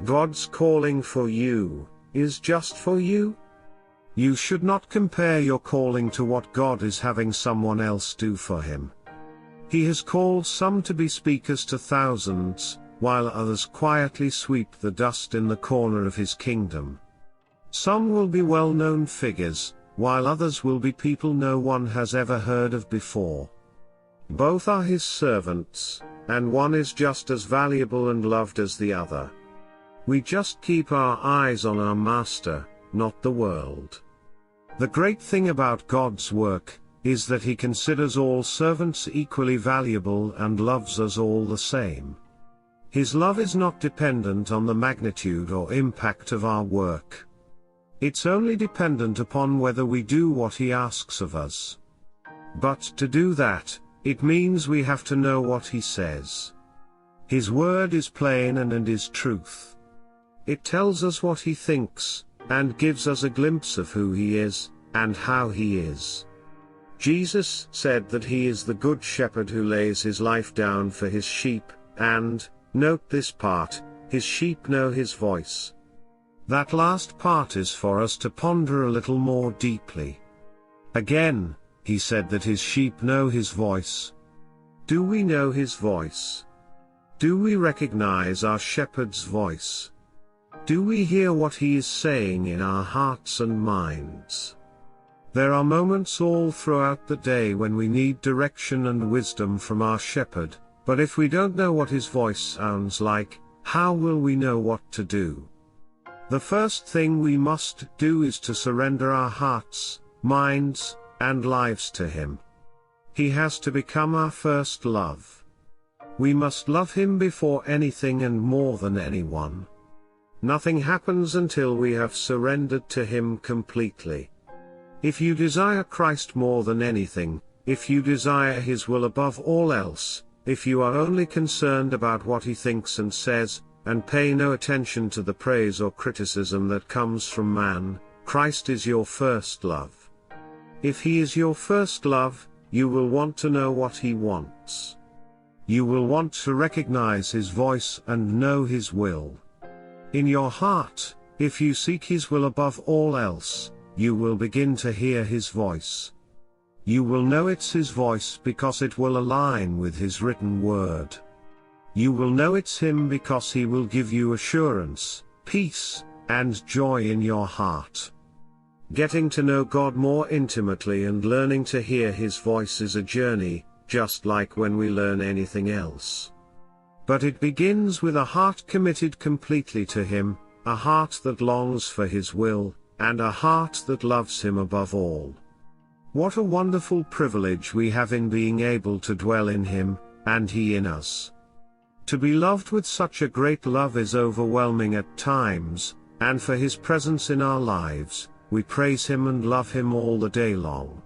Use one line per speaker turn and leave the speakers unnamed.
God's calling for you is just for you? You should not compare your calling to what God is having someone else do for him. He has called some to be speakers to thousands, while others quietly sweep the dust in the corner of his kingdom. Some will be well-known figures, while others will be people no one has ever heard of before. Both are his servants, and one is just as valuable and loved as the other. We just keep our eyes on our Master, not the world. The great thing about God's work is that he considers all servants equally valuable and loves us all the same. His love is not dependent on the magnitude or impact of our work. It's only dependent upon whether we do what he asks of us. But to do that, it means we have to know what he says. His word is plain and is truth. It tells us what he thinks, and gives us a glimpse of who he is, and how he is. Jesus said that he is the good shepherd who lays his life down for his sheep, and, note this part, his sheep know his voice. That last part is for us to ponder a little more deeply. Again, he said that his sheep know his voice. Do we know his voice? Do we recognize our shepherd's voice? Do we hear what he is saying in our hearts and minds? There are moments all throughout the day when we need direction and wisdom from our shepherd, but if we don't know what his voice sounds like, how will we know what to do? The first thing we must do is to surrender our hearts, minds, and lives to him. He has to become our first love. We must love him before anything and more than anyone. Nothing happens until we have surrendered to him completely. If you desire Christ more than anything, if you desire his will above all else, if you are only concerned about what he thinks and says, and pay no attention to the praise or criticism that comes from man, Christ is your first love. If he is your first love, you will want to know what he wants. You will want to recognize his voice and know his will. In your heart, if you seek his will above all else, you will begin to hear his voice. You will know it's his voice because it will align with his written word. You will know it's him because he will give you assurance, peace, and joy in your heart. Getting to know God more intimately and learning to hear his voice is a journey, just like when we learn anything else. But it begins with a heart committed completely to him, a heart that longs for his will, and a heart that loves him above all. What a wonderful privilege we have in being able to dwell in him, and he in us. To be loved with such a great love is overwhelming at times, and for his presence in our lives, we praise him and love him all the day long.